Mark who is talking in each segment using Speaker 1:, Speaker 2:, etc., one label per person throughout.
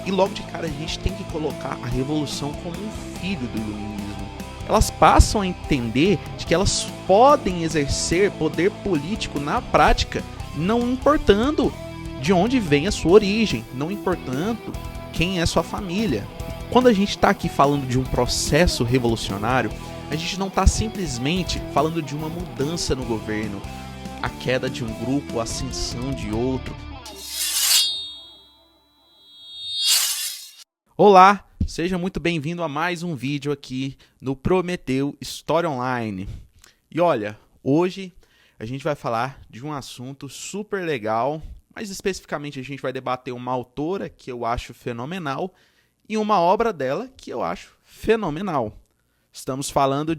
Speaker 1: E logo de cara a gente tem que colocar a revolução como um filho do iluminismo. Elas passam a entender de que elas podem exercer poder político na prática, não importando de onde vem a sua origem, não importando quem é sua família. Quando a gente está aqui falando de um processo revolucionário, a gente não está simplesmente falando de uma mudança no governo, a queda de um grupo, a ascensão de outro. Olá, seja muito bem-vindo a mais um vídeo aqui no Prometeu História Online. E olha, hoje a gente vai falar de um assunto super legal, mais especificamente a gente vai debater uma autora que eu acho fenomenal e uma obra dela que eu acho fenomenal. Estamos falando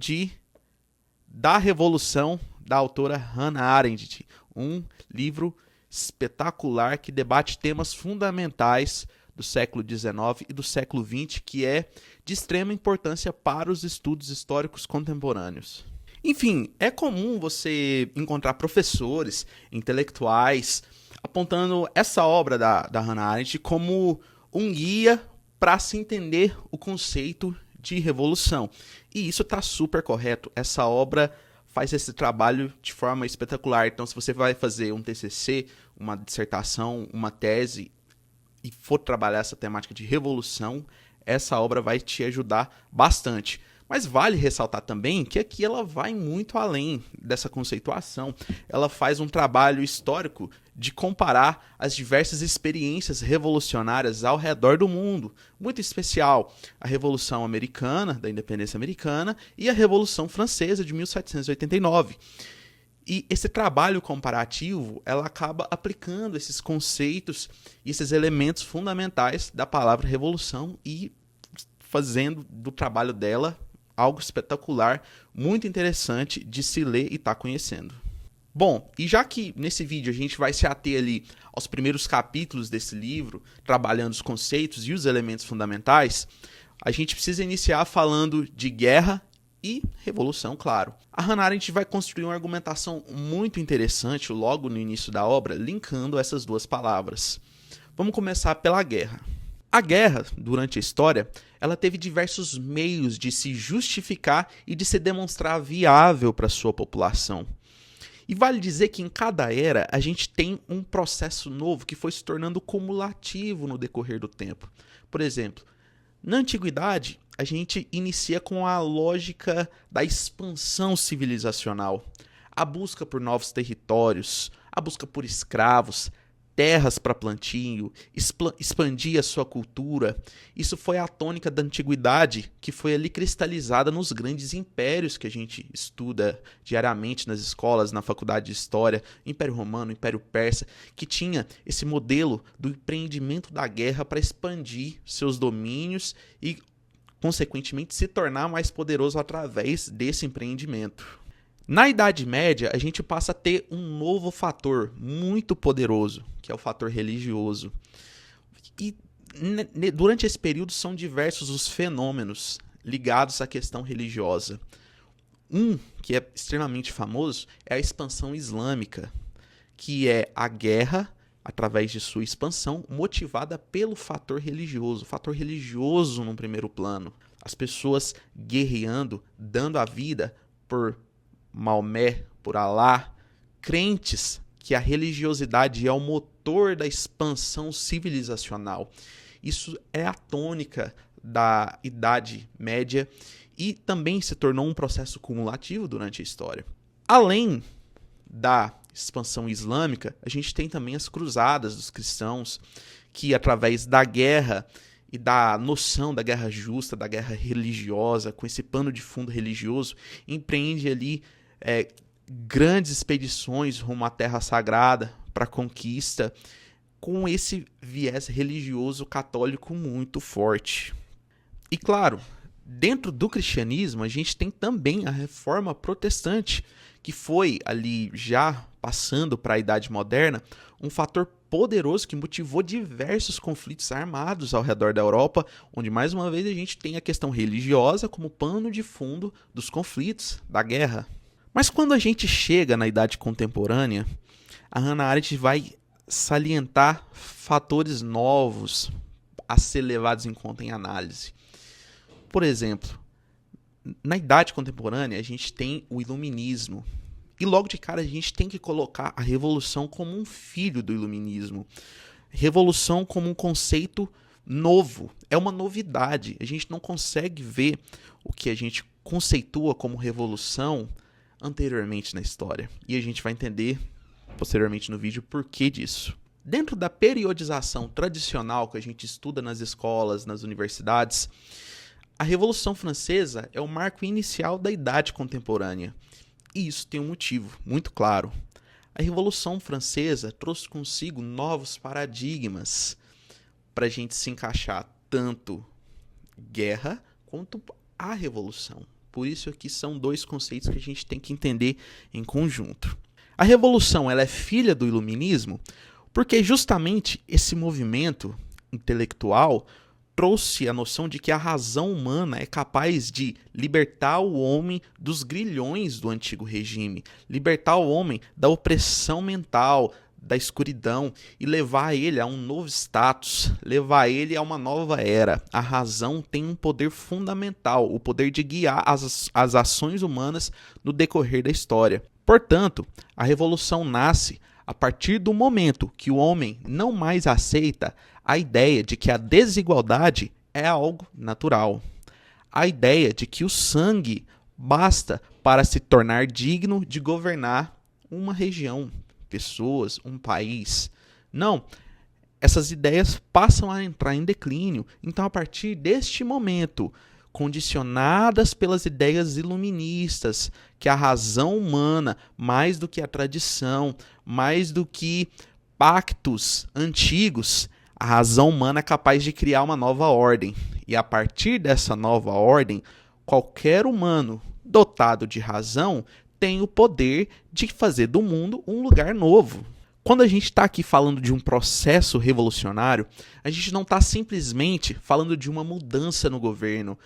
Speaker 1: Da Revolução, da autora Hannah Arendt, um livro espetacular que debate temas fundamentais do século XIX e do século XX, que é de extrema importância para os estudos históricos contemporâneos. Enfim, é comum você encontrar professores, intelectuais, apontando essa obra da Hannah Arendt como um guia para se entender o conceito de revolução. E isso está super correto. Essa obra faz esse trabalho de forma espetacular. Então, se você vai fazer um TCC, uma dissertação, uma tese e for trabalhar essa temática de revolução, essa obra vai te ajudar bastante. Mas vale ressaltar também que aqui ela vai muito além dessa conceituação. Ela faz um trabalho histórico de comparar as diversas experiências revolucionárias ao redor do mundo. Muito especial a Revolução Americana, da Independência Americana, e a Revolução Francesa de 1789. E esse trabalho comparativo, ela acaba aplicando esses conceitos e esses elementos fundamentais da palavra revolução e fazendo do trabalho dela algo espetacular, muito interessante de se ler e estar conhecendo. Bom, e já que nesse vídeo a gente vai se ater ali aos primeiros capítulos desse livro, trabalhando os conceitos e os elementos fundamentais, a gente precisa iniciar falando de guerra e revolução, claro. A Hannah Arendt vai construir uma argumentação muito interessante logo no início da obra, linkando essas duas palavras. Vamos começar pela guerra. A guerra, durante a história, ela teve diversos meios de se justificar e de se demonstrar viável para a sua população. E vale dizer que em cada era a gente tem um processo novo que foi se tornando cumulativo no decorrer do tempo. Por exemplo, na antiguidade, a gente inicia com a lógica da expansão civilizacional, a busca por novos territórios, a busca por escravos, terras para plantio, expandir a sua cultura. Isso foi a tônica da antiguidade que foi ali cristalizada nos grandes impérios que a gente estuda diariamente nas escolas, na faculdade de História, Império Romano, Império Persa, que tinha esse modelo do empreendimento da guerra para expandir seus domínios e, consequentemente, se tornar mais poderoso através desse empreendimento. Na Idade Média, a gente passa a ter um novo fator muito poderoso, que é o fator religioso. E durante esse período são diversos os fenômenos ligados à questão religiosa. Um que é extremamente famoso é a expansão islâmica, que é a guerra, através de sua expansão, motivada pelo fator religioso. O fator religioso no primeiro plano. As pessoas guerreando, dando a vida por Maomé, por Alá, crentes que a religiosidade é o motor da expansão civilizacional. Isso é a tônica da Idade Média e também se tornou um processo cumulativo durante a história. Além da expansão islâmica, a gente tem também as cruzadas dos cristãos, que através da guerra e da noção da guerra justa, da guerra religiosa, com esse pano de fundo religioso, empreende ali grandes expedições rumo à Terra Sagrada para conquista, com esse viés religioso católico muito forte. E claro, dentro do cristianismo, a gente tem também a Reforma Protestante, que foi ali já passando para a Idade Moderna, um fator poderoso que motivou diversos conflitos armados ao redor da Europa, onde mais uma vez a gente tem a questão religiosa como pano de fundo dos conflitos, da guerra. Mas quando a gente chega na Idade Contemporânea, a Hannah Arendt vai salientar fatores novos, a ser levados em conta em análise. Por exemplo, na Idade Contemporânea, a gente tem o Iluminismo. E logo de cara a gente tem que colocar a Revolução como um filho do Iluminismo. Revolução como um conceito novo. É uma novidade. A gente não consegue ver o que a gente conceitua como revolução anteriormente na história. E a gente vai entender posteriormente no vídeo o porquê disso. Dentro da periodização tradicional que a gente estuda nas escolas, nas universidades, a Revolução Francesa é o marco inicial da Idade Contemporânea. E isso tem um motivo muito claro. A Revolução Francesa trouxe consigo novos paradigmas para a gente se encaixar tanto guerra quanto a revolução. Por isso aqui são dois conceitos que a gente tem que entender em conjunto. A Revolução ela é filha do Iluminismo porque justamente esse movimento intelectual trouxe a noção de que a razão humana é capaz de libertar o homem dos grilhões do antigo regime, libertar o homem da opressão mental, da escuridão e levar ele a um novo status, levar ele a uma nova era. A razão tem um poder fundamental, o poder de guiar as ações humanas no decorrer da história. Portanto, a revolução nasce a partir do momento que o homem não mais aceita a ideia de que a desigualdade é algo natural. A ideia de que o sangue basta para se tornar digno de governar uma região, pessoas, um país. Não, essas ideias passam a entrar em declínio. Então, a partir deste momento, condicionadas pelas ideias iluministas, que a razão humana, mais do que a tradição, mais do que pactos antigos, a razão humana é capaz de criar uma nova ordem. E a partir dessa nova ordem, qualquer humano dotado de razão tem o poder de fazer do mundo um lugar novo. Quando a gente está aqui falando de um processo revolucionário, a gente não está simplesmente falando de uma mudança no governo,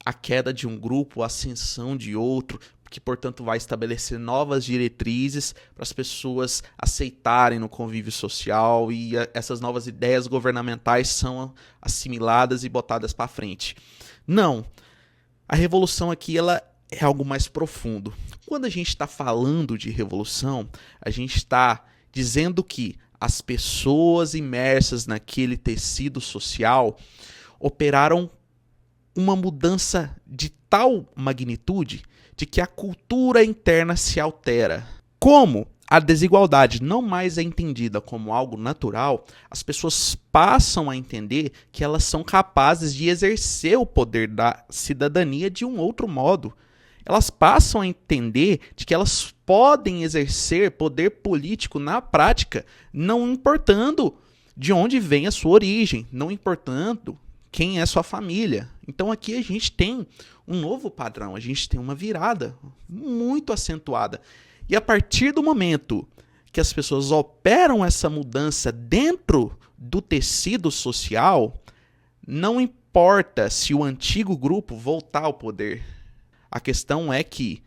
Speaker 1: a queda de um grupo, a ascensão de outro, que, portanto, vai estabelecer novas diretrizes para as pessoas aceitarem no convívio social e essas novas ideias governamentais são assimiladas e botadas para frente. Não. A revolução aqui ela é algo mais profundo. Quando a gente está falando de revolução, a gente está dizendo que as pessoas imersas naquele tecido social operaram uma mudança de tal magnitude de que a cultura interna se altera. Como a desigualdade não mais é entendida como algo natural, as pessoas passam a entender que elas são capazes de exercer o poder da cidadania de um outro modo. Elas passam a entender de que elas podem exercer poder político na prática, não importando de onde vem a sua origem, não importando quem é sua família. Então aqui a gente tem um novo padrão, a gente tem uma virada muito acentuada. E a partir do momento que as pessoas operam essa mudança dentro do tecido social, não importa se o antigo grupo voltar ao poder. A questão é que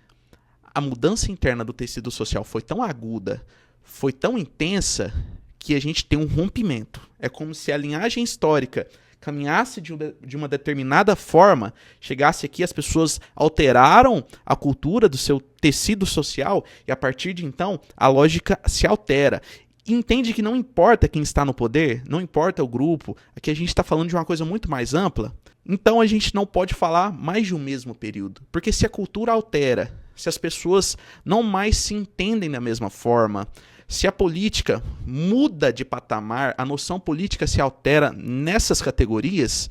Speaker 1: a mudança interna do tecido social foi tão aguda, foi tão intensa, que a gente tem um rompimento. É como se a linhagem histórica caminhasse de uma determinada forma, chegasse aqui, as pessoas alteraram a cultura do seu tecido social e a partir de então a lógica se altera. E entende que não importa quem está no poder, não importa o grupo, aqui a gente está falando de uma coisa muito mais ampla. Então a gente não pode falar mais de um mesmo período, porque se a cultura altera, se as pessoas não mais se entendem da mesma forma, se a política muda de patamar, a noção política se altera nessas categorias,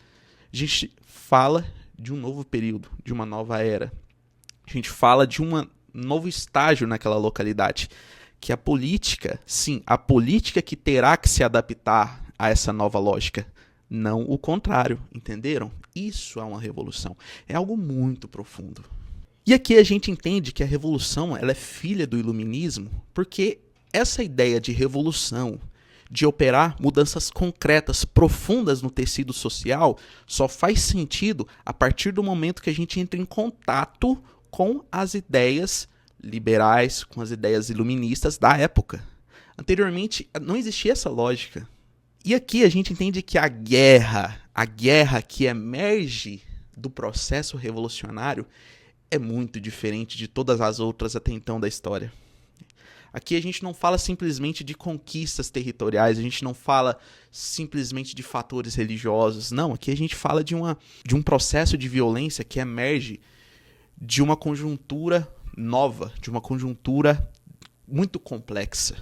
Speaker 1: a gente fala de um novo período, de uma nova era. A gente fala de um novo estágio naquela localidade. Que a política, sim, a política que terá que se adaptar a essa nova lógica. Não o contrário, entenderam? Isso é uma revolução. É algo muito profundo. E aqui a gente entende que a revolução ela é filha do iluminismo, porque essa ideia de revolução, de operar mudanças concretas, profundas no tecido social, só faz sentido a partir do momento que a gente entra em contato com as ideias liberais, com as ideias iluministas da época. Anteriormente, não existia essa lógica. E aqui a gente entende que a guerra, a guerra que emerge do processo revolucionário é muito diferente de todas as outras até então da história. Aqui a gente não fala simplesmente de conquistas territoriais, a gente não fala simplesmente de fatores religiosos, não, aqui a gente fala de um processo de violência que emerge de uma conjuntura nova, de uma conjuntura muito complexa.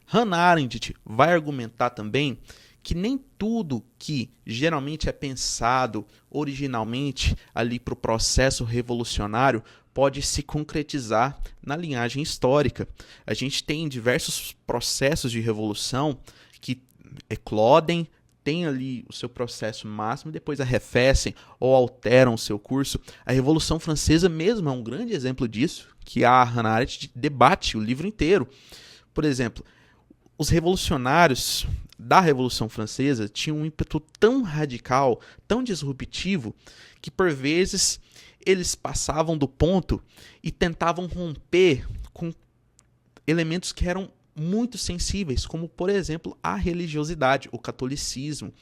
Speaker 1: Hannah Arendt vai argumentar também que nem tudo que geralmente é pensado originalmente ali para o processo revolucionário pode se concretizar na linhagem histórica. A gente tem diversos processos de revolução que eclodem, tem ali o seu processo máximo e depois arrefecem ou alteram o seu curso. A Revolução Francesa mesmo é um grande exemplo disso, que a Hannah Arendt debate o livro inteiro. Por exemplo, os revolucionários da Revolução Francesa tinham um ímpeto tão radical, tão disruptivo, que por vezes eles passavam do ponto e tentavam romper com elementos que eram muito sensíveis, como, por exemplo, a religiosidade, o catolicismo.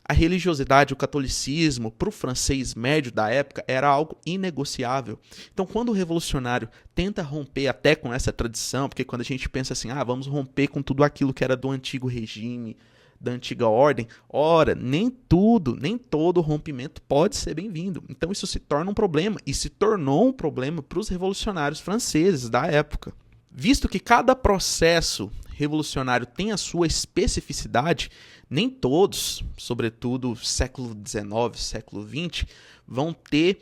Speaker 1: A religiosidade, o catolicismo, para o francês médio da época, era algo inegociável. Então, quando o revolucionário tenta romper até com essa tradição, porque quando a gente pensa assim, vamos romper com tudo aquilo que era do antigo regime, da antiga ordem, ora, nem todo rompimento pode ser bem-vindo. Então, isso se torna um problema, e se tornou um problema para os revolucionários franceses da época. Visto que cada processo revolucionário tem a sua especificidade, nem todos, sobretudo século XIX, século XX, vão ter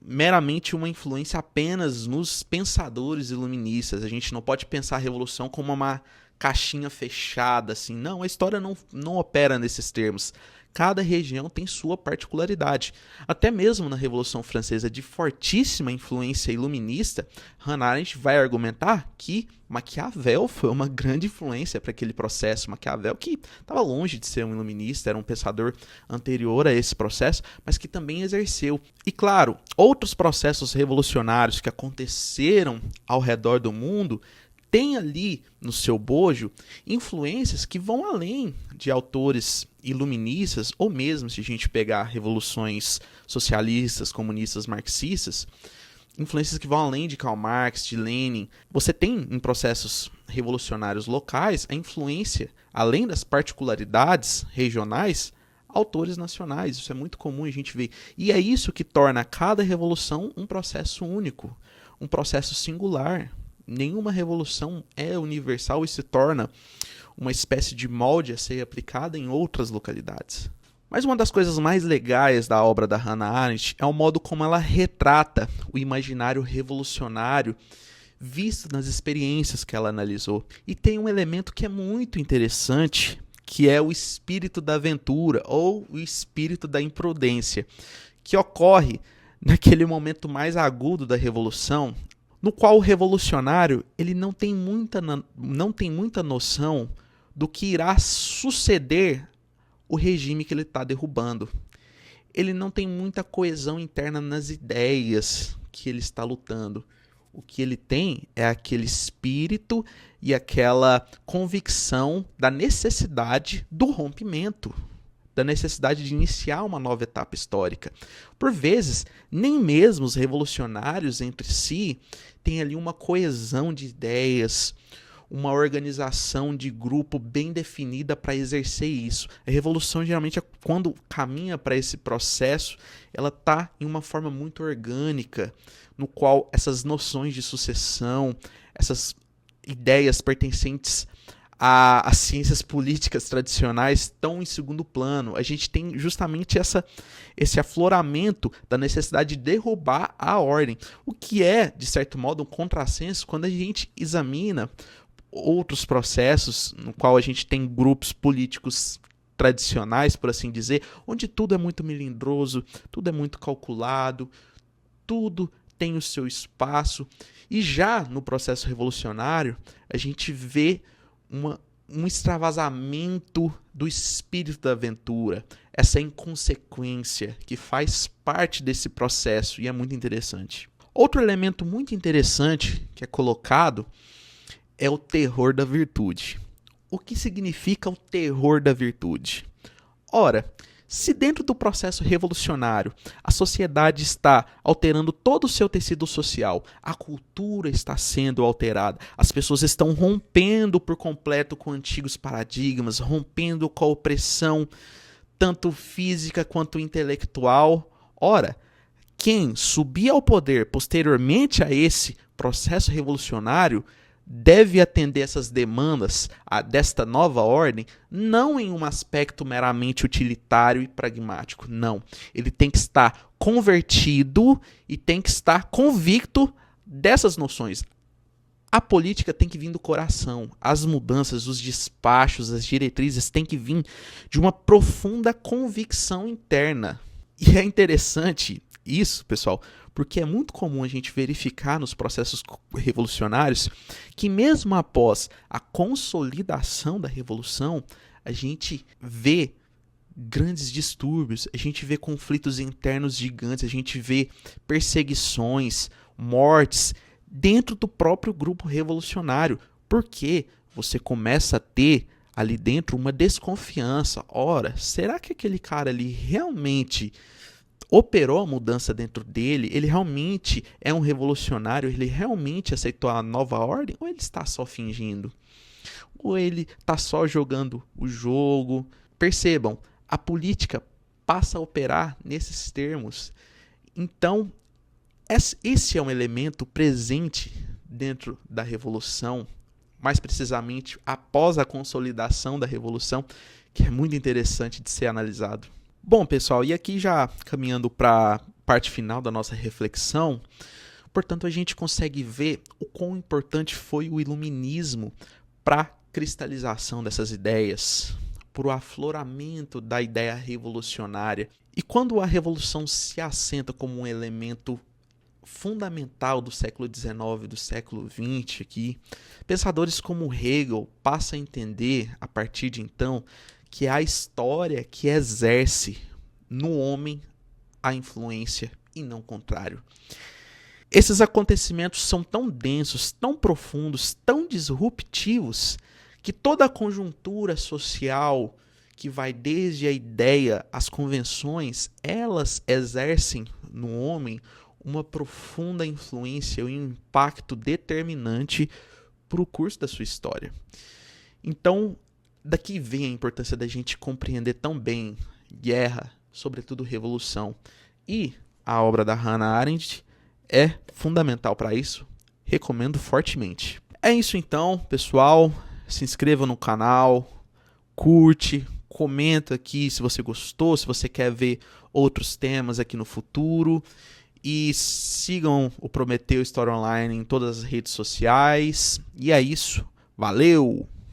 Speaker 1: meramente uma influência apenas nos pensadores iluministas. A gente não pode pensar a revolução como uma caixinha fechada, assim. Não, a história não opera nesses termos. Cada região tem sua particularidade. Até mesmo na Revolução Francesa, de fortíssima influência iluminista, Hannah Arendt vai argumentar que Maquiavel foi uma grande influência para aquele processo. Maquiavel, que estava longe de ser um iluminista, era um pensador anterior a esse processo, mas que também exerceu. E claro, outros processos revolucionários que aconteceram ao redor do mundo tem ali no seu bojo influências que vão além de autores iluministas, ou mesmo se a gente pegar revoluções socialistas, comunistas, marxistas, influências que vão além de Karl Marx, de Lenin. Você tem em processos revolucionários locais a influência, além das particularidades regionais, autores nacionais. Isso é muito comum a gente ver. E é isso que torna cada revolução um processo único, um processo singular. Nenhuma revolução é universal e se torna uma espécie de molde a ser aplicada em outras localidades. Mas uma das coisas mais legais da obra da Hannah Arendt é o modo como ela retrata o imaginário revolucionário visto nas experiências que ela analisou. E tem um elemento que é muito interessante, que é o espírito da aventura ou o espírito da imprudência, que ocorre naquele momento mais agudo da revolução, no qual o revolucionário ele não tem muita noção do que irá suceder o regime que ele está derrubando. Ele não tem muita coesão interna nas ideias que ele está lutando. O que ele tem é aquele espírito e aquela convicção da necessidade do rompimento, da necessidade de iniciar uma nova etapa histórica. Por vezes, nem mesmo os revolucionários entre si têm ali uma coesão de ideias, uma organização de grupo bem definida para exercer isso. A revolução, geralmente, quando caminha para esse processo, ela está em uma forma muito orgânica, no qual essas noções de sucessão, essas ideias pertencentes as ciências políticas tradicionais estão em segundo plano. A gente tem justamente esse afloramento da necessidade de derrubar a ordem, o que é, de certo modo, um contrassenso quando a gente examina outros processos no qual a gente tem grupos políticos tradicionais, por assim dizer, onde tudo é muito melindroso, tudo é muito calculado, tudo tem o seu espaço. E já no processo revolucionário, a gente vê um extravasamento do espírito da aventura, essa inconsequência que faz parte desse processo e é muito interessante. Outro elemento muito interessante que é colocado é o terror da virtude. O que significa o terror da virtude? Ora, Se dentro do processo revolucionário a sociedade está alterando todo o seu tecido social, a cultura está sendo alterada, as pessoas estão rompendo por completo com antigos paradigmas, rompendo com a opressão tanto física quanto intelectual. Ora, quem subir ao poder posteriormente a esse processo revolucionário deve atender essas demandas desta nova ordem, não em um aspecto meramente utilitário e pragmático, não. Ele tem que estar convertido e tem que estar convicto dessas noções. A política tem que vir do coração, as mudanças, os despachos, as diretrizes têm que vir de uma profunda convicção interna. E é interessante isso, pessoal, porque é muito comum a gente verificar nos processos revolucionários que mesmo após a consolidação da revolução, a gente vê grandes distúrbios, a gente vê conflitos internos gigantes, a gente vê perseguições, mortes dentro do próprio grupo revolucionário, porque você começa a ter ali dentro uma desconfiança. Ora, será que aquele cara ali realmente operou a mudança dentro dele? Ele realmente é um revolucionário? Ele realmente aceitou a nova ordem? Ou ele está só fingindo? Ou ele está só jogando o jogo? Percebam, a política passa a operar nesses termos. Então, esse é um elemento presente dentro da revolução, mais precisamente após a consolidação da revolução, que é muito interessante de ser analisado. Bom, pessoal, e aqui já caminhando para a parte final da nossa reflexão, portanto, a gente consegue ver o quão importante foi o iluminismo para a cristalização dessas ideias, para o afloramento da ideia revolucionária. E quando a revolução se assenta como um elemento fundamental do século XIX, do século XX aqui, pensadores como Hegel passam a entender, a partir de então, que é a história que exerce no homem a influência e não o contrário. Esses acontecimentos são tão densos, tão profundos, tão disruptivos, que toda a conjuntura social, que vai desde a ideia às convenções, elas exercem no homem uma profunda influência e um impacto determinante para o curso da sua história. Então, daqui vem a importância da gente compreender tão bem guerra, sobretudo revolução. E a obra da Hannah Arendt é fundamental para isso. Recomendo fortemente. É isso então, pessoal. Se inscreva no canal, curte, comenta aqui se você gostou, se você quer ver outros temas aqui no futuro. E sigam o Prometeu História Online em todas as redes sociais. E é isso. Valeu!